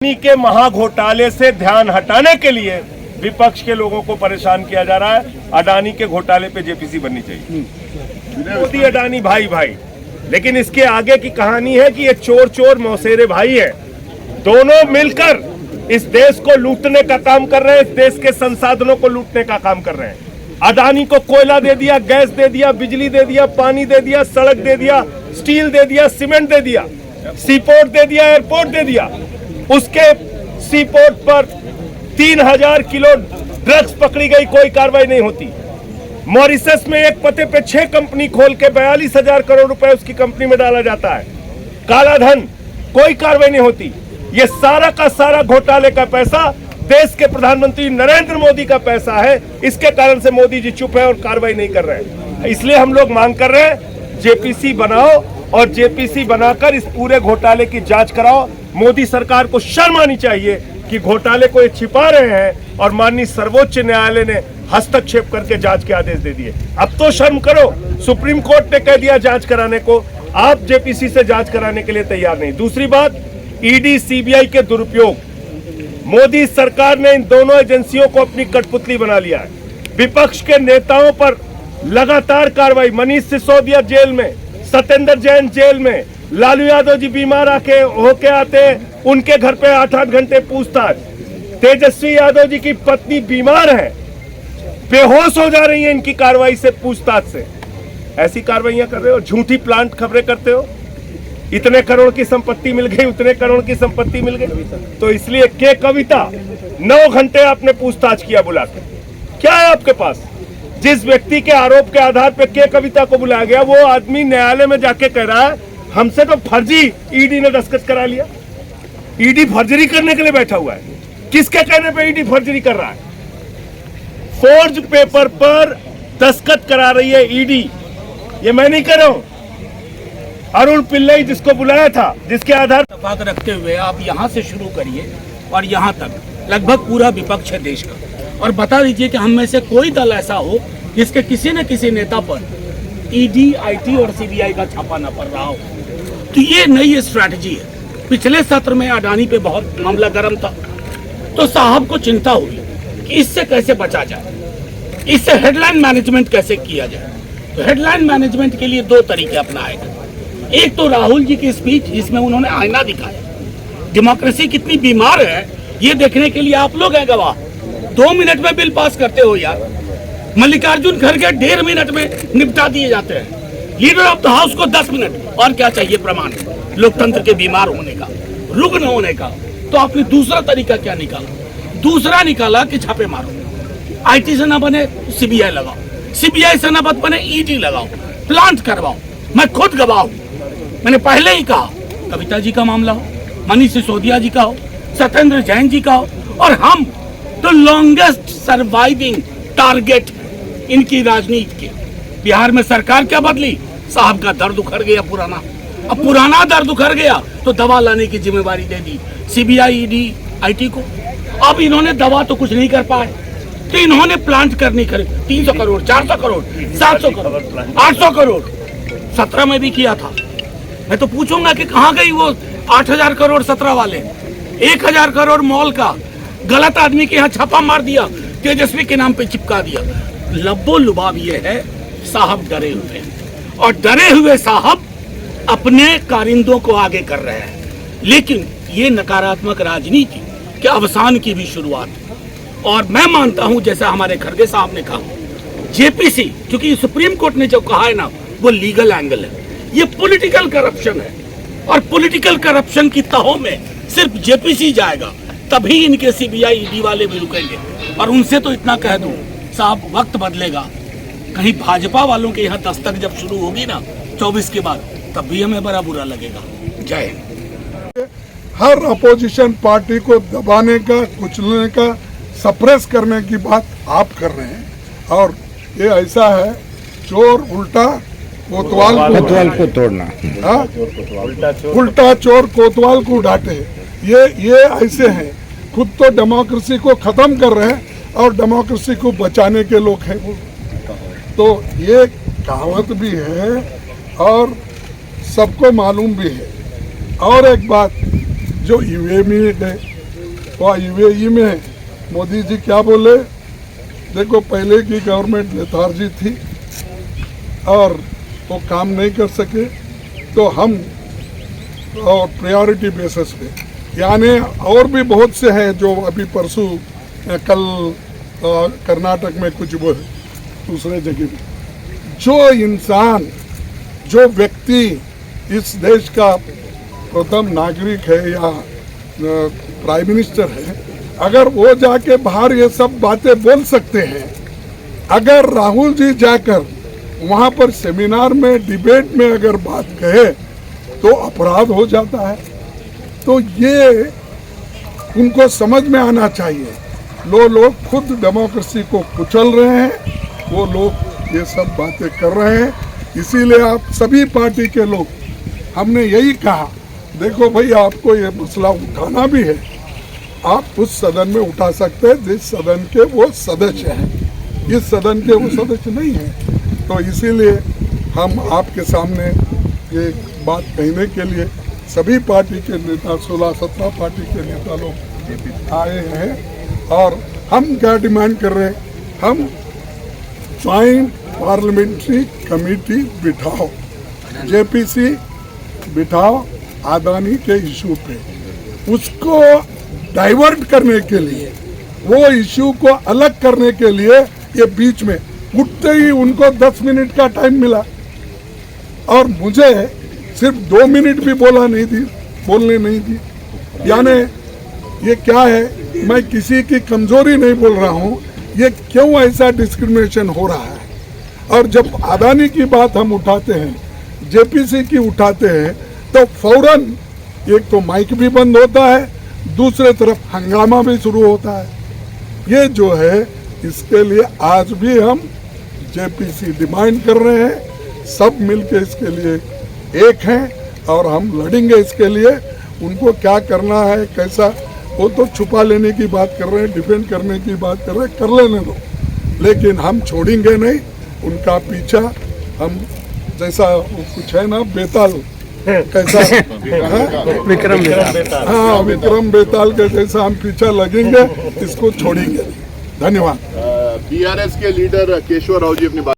अडानी के महाघोटाले से ध्यान हटाने के लिए विपक्ष के लोगों को परेशान किया जा रहा है। अडानी के घोटाले पे जेपीसी बननी चाहिए। मोदी अडानी भाई भाई, लेकिन इसके आगे की कहानी है कि ये चोर चोर मौसेरे भाई हैं। दोनों मिलकर इस देश को लूटने का काम कर रहे हैं, इस देश के संसाधनों को लूटने का काम कर रहे हैं। अडानी को कोयला दे दिया, गैस दे दिया, बिजली दे दिया, पानी दे दिया, सड़क दे दिया, स्टील दे दिया, सीमेंट दे दिया, सीपोर्ट दे दिया, एयरपोर्ट दे दिया। उसके सीपोर्ट पर 3000 किलो ड्रग्स पकड़ी गई, कोई कार्रवाई नहीं होती। मॉरिशस में एक पते पे 6 कंपनी खोल के 42,000 करोड़ रुपए उसकी कंपनी में डाला जाता है। काला धन, कोई कार्रवाई नहीं होती। ये सारा का सारा घोटाले का पैसा देश के प्रधानमंत्री नरेंद्र मोदी का पैसा है। इसके कारण से मोदी जी चुप है और कार्रवाई नहीं कर रहे हैं। इसलिए हम लोग मांग कर रहे हैं, जेपीसी बनाओ और जेपीसी बनाकर इस पूरे घोटाले की जांच कराओ। मोदी सरकार को शर्म आनी चाहिए कि घोटाले को ये छिपा रहे हैं और माननीय सर्वोच्च न्यायालय ने हस्तक्षेप करके जांच के आदेश दे दिए। अब तो शर्म करो। सुप्रीम कोर्ट ने कह दिया जांच कराने को, आप जेपीसी से जांच कराने के लिए तैयार नहीं। दूसरी बात, ईडी सीबीआई के दुरुपयोग। मोदी सरकार ने इन दोनों एजेंसियों को अपनी कठपुतली बना लिया है। विपक्ष के नेताओं पर लगातार कार्रवाई। मनीष सिसोदिया जेल में, सत्येंद्र जैन जेल में, लालू यादव जी बीमार होके आते, उनके घर पे 8-8 घंटे पूछताछ। तेजस्वी यादव जी की पत्नी बीमार है, बेहोश हो जा रही है इनकी कार्रवाई से, पूछताछ से। ऐसी कार्रवाइयां कर रहे हो, झूठी प्लांट खबरें करते हो। इतने करोड़ की संपत्ति मिल गई, उतने करोड़ की संपत्ति मिल गई। तो इसलिए के कविता 9 घंटे आपने पूछताछ किया बुलाकर। क्या है आपके पास? जिस व्यक्ति के आरोप के आधार पर के कविता को बुलाया गया, वो आदमी न्यायालय में जाके कह रहा है हमसे तो फर्जी ईडी ने दस्तखत करा लिया। ईडी फर्जरी करने के लिए बैठा हुआ है। किसके कहने पे ईडी फर्जरी कर रहा है? फोर्ज पेपर पर दस्तखत करा रही है ईडी। ये मैं नहीं कर रहा हूं, अरुण पिल्लई जिसको बुलाया था, जिसके आधार इत्तेफाक रखते हुए आप यहां से शुरू करिए और यहां तक लगभग पूरा विपक्ष है देश का, और बता दीजिए कि हम में से कोई दल ऐसा हो जिसके किसी न किसी नेता पर ईडी, आईटी और सीबीआई का छापा न पड़ रहा हो। तो ये नई स्ट्रैटेजी है। पिछले सत्र में अडानी पे बहुत मामला गर्म था, तो साहब को चिंता हुई कि इससे कैसे बचा जाए, इससे हेडलाइन मैनेजमेंट कैसे किया जाए। तो हेडलाइन मैनेजमेंट के लिए 2 तरीके अपनाए गए। एक तो राहुल जी की स्पीच, जिसमें उन्होंने आईना दिखाया। डेमोक्रेसी कितनी बीमार है ये देखने के लिए आप लोग हैं गवाह। 2 मिनट में बिल पास करते हो यार। मल्लिकार्जुन खड़गे 1.5 मिनट में निपटा दिए जाते हैं। लीडर ऑफ द हाउस को 10 मिनट। और क्या चाहिए प्रमाण लोकतंत्र के बीमार होने का, रुग्ण होने का? तो आपने दूसरा तरीका क्या निकाला? दूसरा निकाला कि छापे मारो। आईटी से ना बने सीबीआई लगाओ, सीबीआई से ना बने ईडी लगाओ, प्लांट करवाओ। मैं खुद गवाह हूं, मैंने पहले ही कहा, कविता जी का मामला हो, मनीष सिसोदिया जी का हो, सत्येंद्र जैन जी का हो, और हम तो लॉन्गेस्ट सर्वाइविंग टारगेट इनकी राजनीति के। बिहार में सरकार क्या बदली? साहब का दर्द उखड़ गया पुराना। अब पुराना दर्द उखड़ गया तो दवा लाने की जिम्मेवारी दे दी सीबीआई, ईडी, आईटी को। अब इन्होंने दवा तो कुछ नहीं कर पाए, तो इन्होंने प्लांट करनी खरीद 300 करोड़, 400 करोड़, 700 करोड़, 800 करोड़ 17 में भी किया था। मैं तो पूछूंगा कि कहाँ गई वो 8,000 करोड़ 17 वाले? 1,000 करोड़ मॉल का गलत आदमी के यहाँ छापा मार दिया, तेजस्वी के नाम पे चिपका दिया। लब्बो लुबाब ये है, साहब डरे हुए हैं, और डरे हुए साहब अपने कारिंदों को आगे कर रहे हैं। लेकिन ये नकारात्मक राजनीति के अवसान की भी शुरुआत है। और मैं मानता हूं, जैसा हमारे खड़गे साहब ने कहा, जेपीसी, क्योंकि सुप्रीम कोर्ट ने जो कहा है ना, वो लीगल एंगल है, ये पॉलिटिकल करप्शन है। और पॉलिटिकल करप्शन की तहों में सिर्फ जेपीसी जाएगा, तभी इनके सीबीआई, ईडी वाले भी रुकेंगे। और उनसे तो इतना कह दूं साहब, वक्त बदलेगा। कहीं भाजपा वालों के यहाँ दस्तक जब शुरू होगी ना 24 के बाद, तब भी हमें बड़ा बुरा लगेगा। जय हिंद। हर अपोजिशन पार्टी को दबाने का, कुचलने का, सप्रेस करने की बात आप कर रहे हैं। और ये ऐसा है, चोर उल्टा कोतवाल को तोड़ना, उल्टा चोर कोतवाल को डांटे। ये ऐसे हैं, खुद तो डेमोक्रेसी को खत्म कर रहे हैं और डेमोक्रेसी को बचाने के लोग हैं वो। तो ये कहावत भी है और सबको मालूम भी है। और एक बात जो यूएमी ने वहाँ यूएई में मोदी जी क्या बोले, देखो पहले की गवर्नमेंट लेथार्जी थी और वो काम नहीं कर सके, तो हम और प्रायोरिटी बेसिस पे, यानी और भी बहुत से हैं जो अभी परसों कल कर्नाटक में कुछ वो दूसरे जगह में, जो इंसान जो व्यक्ति इस देश का प्रथम नागरिक है या प्राइम मिनिस्टर है, अगर वो जाके बाहर ये सब बातें बोल सकते हैं, अगर राहुल जी जाकर वहाँ पर सेमिनार में डिबेट में अगर बात कहे तो अपराध हो जाता है। तो ये उनको समझ में आना चाहिए। लोग खुद डेमोक्रेसी को कुचल रहे हैं, वो लोग ये सब बातें कर रहे हैं। इसीलिए आप सभी पार्टी के लोग, हमने यही कहा, देखो भाई आपको ये मसला उठाना भी है, आप उस सदन में उठा सकते हैं जिस सदन के वो सदस्य हैं, इस सदन के वो सदस्य नहीं हैं। तो इसीलिए हम आपके सामने ये बात कहने के लिए सभी पार्टी के नेता, 16-17 पार्टी के नेता लोग आए हैं। और हम क्या डिमांड कर रहे हैं, हम ज्वाइंट पार्लियामेंट्री कमेटी बिठाओ, जेपीसी बिठाओ अदानी के इशू पे, उसको डाइवर्ट करने के लिए, वो इशू को अलग करने के लिए ये बीच में उठते ही उनको 10 मिनट का टाइम मिला और मुझे सिर्फ 2 मिनट भी बोलने नहीं दी। यानी ये क्या है, मैं किसी की कमजोरी नहीं बोल रहा हूँ, ये क्यों ऐसा डिस्क्रिमिनेशन हो रहा है। और जब अदानी की बात हम उठाते हैं, जेपीसी की उठाते हैं, तो फौरन एक तो माइक भी बंद होता है, दूसरे तरफ हंगामा भी शुरू होता है। ये जो है, इसके लिए आज भी हम जेपीसी डिमांड कर रहे हैं, सब मिलके इसके लिए एक हैं और हम लड़ेंगे इसके लिए। उनको क्या करना है, कैसा, वो तो छुपा लेने की बात कर रहे हैं, डिफेंड करने की बात कर रहे हैं, कर लेने दो, लेकिन हम छोड़ेंगे नहीं उनका पीछा। हम जैसा कुछ है ना, बेताल कैसा, विक्रम बेताल, हाँ विक्रम बेताल के जैसा हम पीछा लगेंगे, इसको छोड़ेंगे नहीं। धन्यवाद। बीआरएस के लीडर केशव राव जी अपनी बात